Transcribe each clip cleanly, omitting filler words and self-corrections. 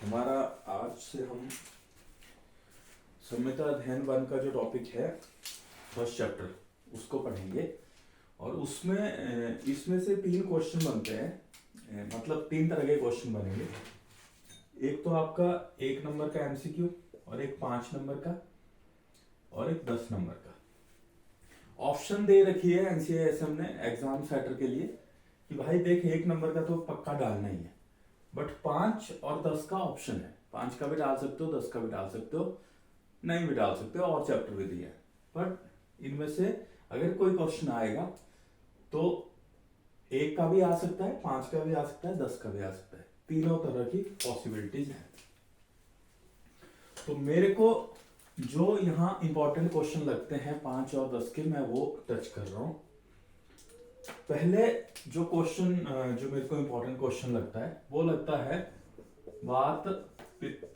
हमारा आज से हम संहिता अध्ययन वन का जो टॉपिक है फर्स्ट चैप्टर उसको पढ़ेंगे। और उसमें इसमें से 3 क्वेश्चन बनते हैं, मतलब 3 तरह के क्वेश्चन बनेंगे। एक तो आपका 1 नंबर का एमसीक्यू, और एक 5 नंबर का, और एक 10 नंबर का। ऑप्शन दे रखी है एनसीएएसएम ने एग्जाम सेटर के लिए कि भाई देख 1 नंबर का तो पक्का डालना ही है, बट 5 और 10 का ऑप्शन है। 5 का भी डाल सकते हो, 10 का भी डाल सकते हो, नहीं भी डाल सकते हो, और चैप्टर भी दिया है। बट इनमें से अगर कोई क्वेश्चन आएगा तो 1 का भी आ सकता है, 5 का भी आ सकता है, 10 का भी आ सकता है। तीनों तरह की पॉसिबिलिटीज है। तो मेरे को जो यहाँ इंपॉर्टेंट क्वेश्चन लगते हैं 5 और 10 के, मैं वो टच कर रहा हूँ। पहले जो क्वेश्चन जो मेरे को इंपॉर्टेंट क्वेश्चन लगता है वो लगता है वात पित्त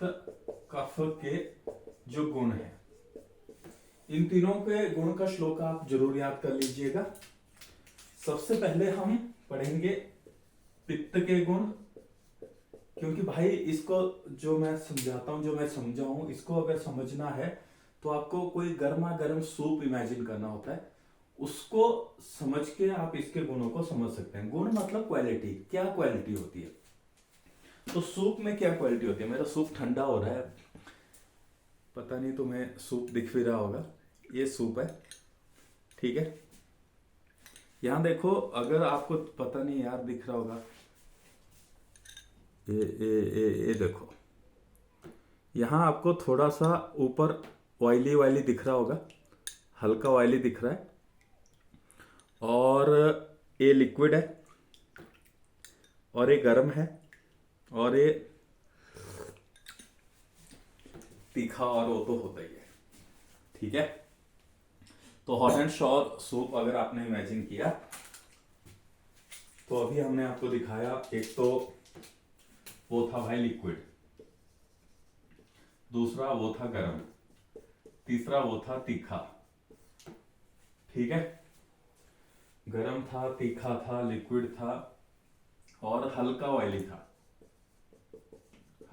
कफ के जो गुण है। इन तीनों के गुण का श्लोक आप जरूर याद कर लीजिएगा। सबसे पहले हम पढ़ेंगे पित्त के गुण, क्योंकि भाई इसको जो मैं समझाता हूं, जो मैं समझा हूं, इसको अगर समझना है तो आपको कोई गर्मा गर्म सूप इमेजिन करना होता है। उसको समझ के आप इसके गुणों को समझ सकते हैं। गुण मतलब क्वालिटी, क्या क्वालिटी होती है। तो सूप में क्या क्वालिटी होती है। मेरा सूप ठंडा हो रहा है, पता नहीं तुम्हें सूप दिख भी रहा होगा। ये सूप है, ठीक है। यहां देखो, अगर आपको पता नहीं यार दिख रहा होगा, ये देखो, यहां आपको थोड़ा सा ऊपर ऑयली वायली दिख रहा होगा, हल्का ऑयली दिख रहा है। और ये लिक्विड है, और ये गर्म है, और ये तीखा, और वो तो होता ही है, ठीक है। तो हॉट एंड शॉर सूप अगर आपने इमेजिन किया तो अभी हमने आपको दिखाया, एक तो वो था भाई लिक्विड, दूसरा वो था गर्म, तीसरा वो था तीखा, ठीक है। गर्म था, तीखा था, लिक्विड था, और हल्का ऑयली था,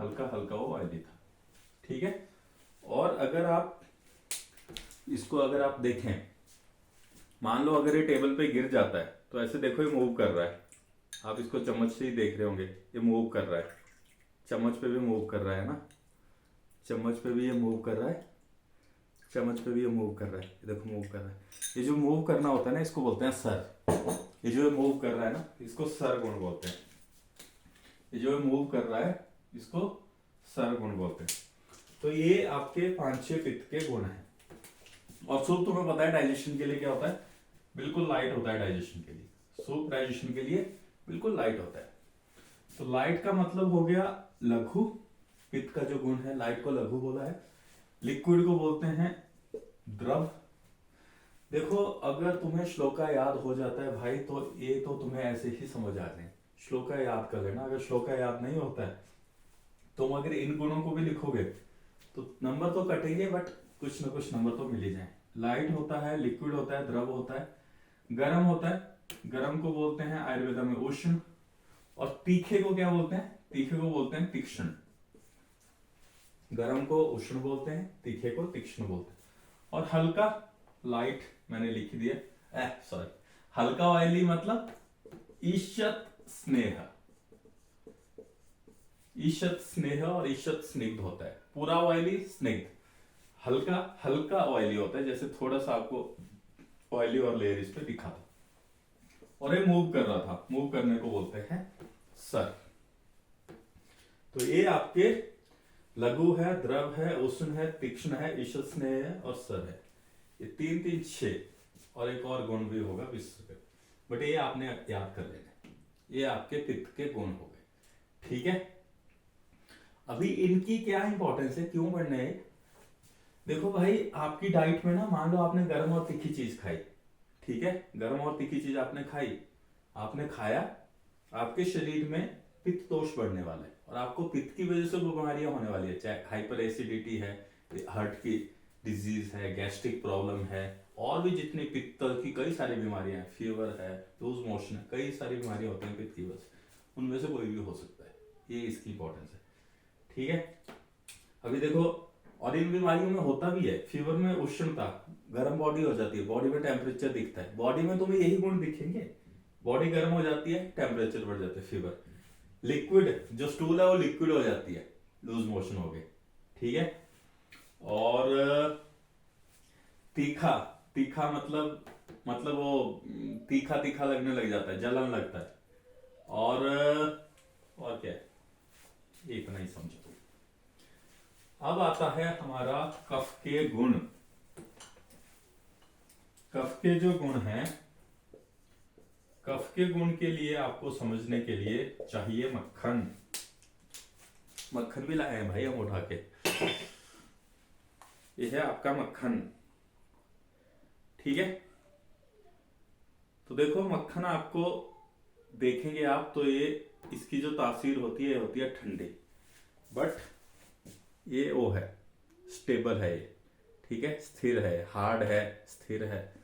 हल्का हल्का वो ऑयली था, ठीक है। और अगर आप इसको अगर आप देखें, मान लो अगर ये टेबल पे गिर जाता है तो ऐसे देखो ये मूव कर रहा है। आप इसको चम्मच से ही देख रहे होंगे, ये मूव कर रहा है। चम्मच पे भी मूव कर रहा है ना, चम्मच पे भी ये मूव कर रहा है, चम्मच पे भी ये मूव कर रहा है, ये देखो मूव कर रहा है। ये जो मूव करना होता है ना, इसको बोलते हैं सर। ये जो मूव कर रहा है ना, इसको सर गुण बोलते हैं। ये जो मूव कर रहा है इसको सर गुण बोलते हैं। तो ये आपके 5-6 पित्त के गुण हैं। और सूप तुम्हें पता है डाइजेशन के लिए क्या होता है, बिल्कुल लाइट होता है डाइजेशन के लिए। सूप डाइजेशन के लिए बिल्कुल लाइट होता है। तो लाइट का मतलब हो गया लघु। पित्त का जो गुण है, लाइट को लघु बोला है। लिक्विड को बोलते हैं द्रव। देखो, अगर तुम्हें श्लोका याद हो जाता है भाई, तो ये तो तुम्हें ऐसे ही समझ आ जाए। श्लोका याद कर लेना। अगर श्लोका याद नहीं होता है, तुम अगर इन गुणों को भी लिखोगे तो नंबर तो कटेंगे, बट कुछ ना कुछ नंबर तो मिल ही जाए। लाइट होता है, लिक्विड होता है, द्रव होता है, गर्म होता है। गर्म को बोलते हैं आयुर्वेदा में उष्ण। और तीखे को क्या बोलते हैं, तीखे को बोलते हैं तीक्ष्ण। गर्म को उष्ण बोलते हैं, तीखे को तीक्ष्ण बोलते हैं। और हल्का, लाइट मैंने लिख दिया, सॉरी, हल्का ऑयली मतलब ईषत स्नेह। ईषत स्नेह और ईषत स्निग्ध होता है। पूरा ऑयली स्निग्ध, हल्का हल्का ऑयली होता है, जैसे थोड़ा सा आपको ऑयली और लेयर इस पे दिखा था। और ये मूव कर रहा था, मूव करने को बोलते हैं सर। तो ये आपके लघु है, द्रव है, उष्ण है, तीक्ष्ण है, ईषत स्नेह है, और सर है। ये 3-3-6, और एक और गुण भी होगा विश्व, बट ये आपने याद कर लेना। ये आपके पित्त के गुण हो गए, ठीक है। अभी इनकी क्या इंपॉर्टेंस है, क्यों पढ़ने है। देखो भाई, आपकी डाइट में ना, मान लो आपने गर्म और तीखी चीज खाई, ठीक है। गर्म और तीखी चीज आपने खाई, आपने खाया, आपके शरीर में पित्त दोष बढ़ने वाला है, और आपको पित्त की वजह से बीमारियां होने वाली है। चाहे हाइपर एसिडिटी है, हार्ट की डिजीज है, गैस्ट्रिक प्रॉब्लम है, और भी जितनी पित्त की कई सारी बीमारियां हैं, फीवर है, लूज मोशन है, कई सारी बीमारियां होती हैं पित्त की वजह से। उनमें से कोई भी हो सकता है। ये इसकी इंपॉर्टेंस है, ठीक है। अभी देखो, और इन बीमारियों में होता भी है, फीवर में उष्णता, गर्म बॉडी हो जाती है, बॉडी में टेम्परेचर दिखता है, बॉडी में तुम्हें यही गुण दिखेंगे, बॉडी गर्म हो जाती है, टेम्परेचर बढ़ जाता है, फीवर। लिक्विड जो स्टूल है वो लिक्विड हो जाती है, लूज मोशन हो गए, ठीक है। और तीखा, तीखा मतलब वो तीखा तीखा लगने लग जाता है, जलन लगता है। और क्या है, इतना ही समझो। अब आता है हमारा कफ के गुण। कफ के जो गुण हैं, कफ के गुण के लिए आपको समझने के लिए चाहिए मक्खन। मक्खन भी लाए हैं भाई हम उठा के, ये है आपका मक्खन, ठीक है। तो देखो मक्खन आपको देखेंगे आप तो ये इसकी जो तासीर होती है ठंडी, बट ये वो है, स्टेबल है ये, ठीक है, स्थिर है, हार्ड है, स्थिर है,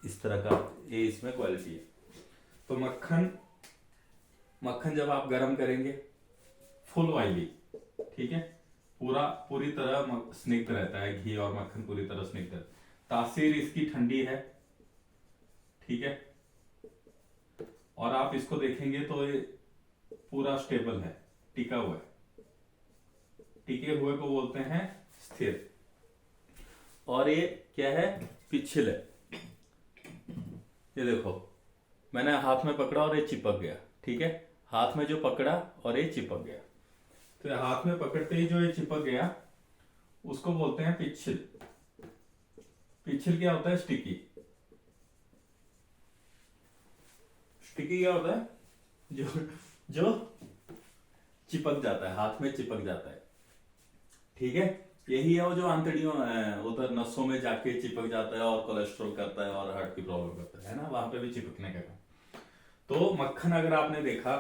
इस तरह का ये इसमें क्वालिटी है। तो मक्खन जब आप गर्म करेंगे, फुल ऑयली, ठीक है, पूरी तरह स्निग्ध रहता है, घी और मक्खन पूरी तरह स्निग्ध है, तासीर इसकी ठंडी है, ठीक है। और आप इसको देखेंगे तो ये पूरा स्टेबल है, टिका हुआ है, टिके हुए को बोलते हैं स्थिर। और ये क्या है, पिछल है। ये देखो मैंने हाथ में पकड़ा और ये चिपक गया, ठीक है, हाथ में जो पकड़ा और ये चिपक गया, तो ये हाथ में पकड़ते ही जो ये चिपक गया उसको बोलते हैं पिछल। पिछल क्या होता है, स्टिकी। स्टिकी क्या होता है, जो चिपक जाता है, हाथ में चिपक जाता है, ठीक है। यही है वो जो आंतड़ियों उधर नसों में जाके चिपक जाता है और कोलेस्ट्रॉल करता है और हार्ट की प्रॉब्लम करता है ना, वहां पे भी चिपकने का काम। तो मक्खन अगर आपने देखा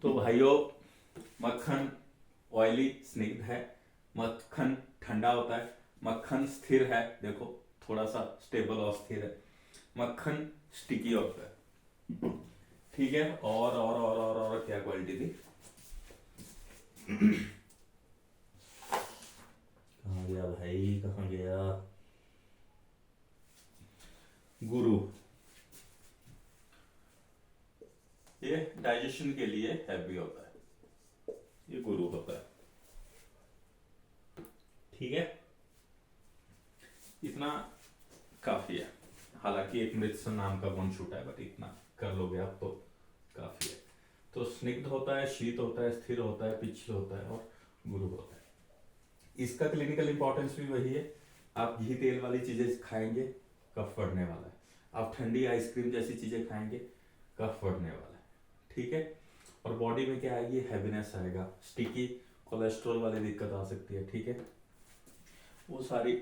तो भाइयों, मक्खन ऑयली स्निग्ध है, मक्खन ठंडा होता है, मक्खन स्थिर है, देखो थोड़ा सा स्टेबल और स्थिर है, मक्खन स्टिकी होता है, ठीक है। और क्या क्वालिटी थी, कहाँ गया भाई, कहाँ गया, गुरु। ये डाइजेशन के लिए हैवी होता है, ये गुरु होता है, ठीक है। इतना काफी है, हालांकि एक मृत्सन नाम का गुण छूटा है, बट इतना कर लोगे आप तो काफी है। तो स्निग्ध होता है, शीत होता है, स्थिर होता है, पिछल होता है और गुरु होता है। इसका क्लिनिकल इंपॉर्टेंस भी वही है, आप घी तेल वाली चीजें खाएंगे कफ बढ़ने वाला है, आप ठंडी आइसक्रीम जैसी चीजें खाएंगे कफ बढ़ने वाला है, ठीक है। और बॉडी में क्या आएगी, हैवीनेस आएगा, स्टिकी, कोलेस्ट्रॉल वाली दिक्कत आ सकती है, ठीक है, वो सारी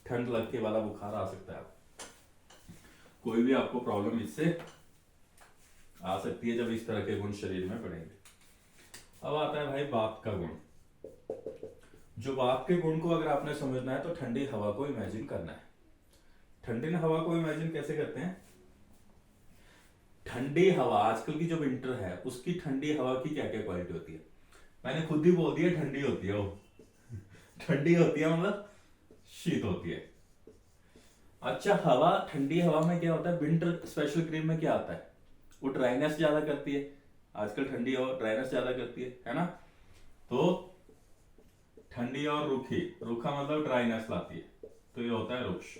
ठंड लग के वाला बुखार आ सकता है, कोई भी आपको प्रॉब्लम इससे आ सकती है जब इस तरह के गुण शरीर में पड़ेंगे। अब आता है भाई वात का गुण। जो वात के गुण को अगर आपने समझना है तो ठंडी हवा को इमेजिन करना है। ठंडी हवा को इमेजिन कैसे करते हैं, ठंडी हवा, आजकल की जो विंटर है उसकी ठंडी हवा की क्या क्या क्वालिटी होती है, मैंने खुद ही बोल दिया, ठंडी होती है वो ठंडी होती है मतलब शीत होती है। अच्छा, हवा, ठंडी हवा में क्या होता है, विंटर स्पेशल क्रीम में क्या आता है, वो ड्राइनेस ज्यादा करती है, आजकल ठंडी हवा ड्राइनेस ज्यादा करती है ना। तो ठंडी और रूखी, रूखा मतलब ड्राइनेस लाती है, तो ये होता है रुक्ष।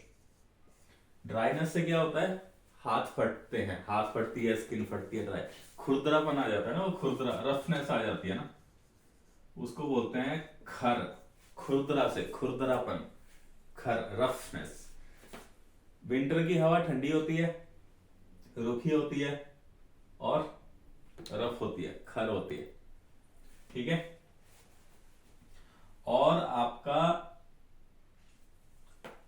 ड्राइनेस से क्या होता है, हाथ फटते हैं, हाथ फटती है, स्किन फटती है, ड्राई, खुरदरापन आ जाता है ना, वो खुरदरा, रफनेस आ जाती है ना, उसको बोलते हैं खर। खुरदरा से खुरदरापन, खर, रफनेस। विंटर की हवा ठंडी होती है, रूखी होती है और रफ होती है, खर होती है, ठीक है। और आपका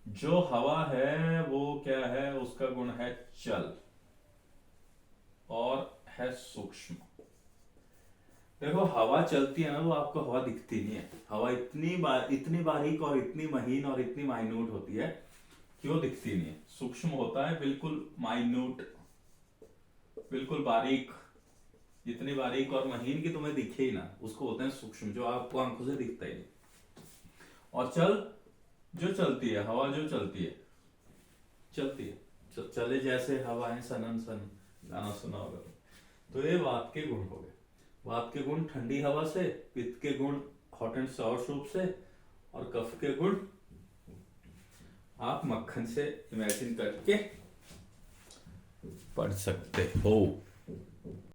जो हवा है वो क्या है, उसका गुण है चल और है सूक्ष्म। देखो हवा चलती है ना, वो आपको हवा दिखती नहीं है, हवा इतनी बारीक और इतनी महीन और इतनी माइन्यूट होती है कि वो दिखती नहीं है, सूक्ष्म होता है, बिल्कुल माइन्यूट, बिल्कुल बारीक, इतनी बारीक और महीन की तुम्हें दिखे ही ना, उसको बोलते हैं सूक्ष्म, जो आपको आंखों से दिखता ही नहीं। और जो चलती है, हवा जो चलती है, चले जैसे हवाएं सनन सन, गाना सुना होगा। तो ये वात के गुण हो गए। वात के गुण ठंडी हवा से, पित्त के गुण हॉट एंड सावर सूप से, और कफ के गुण आप मक्खन से इमेजिन करके पढ़ सकते हो।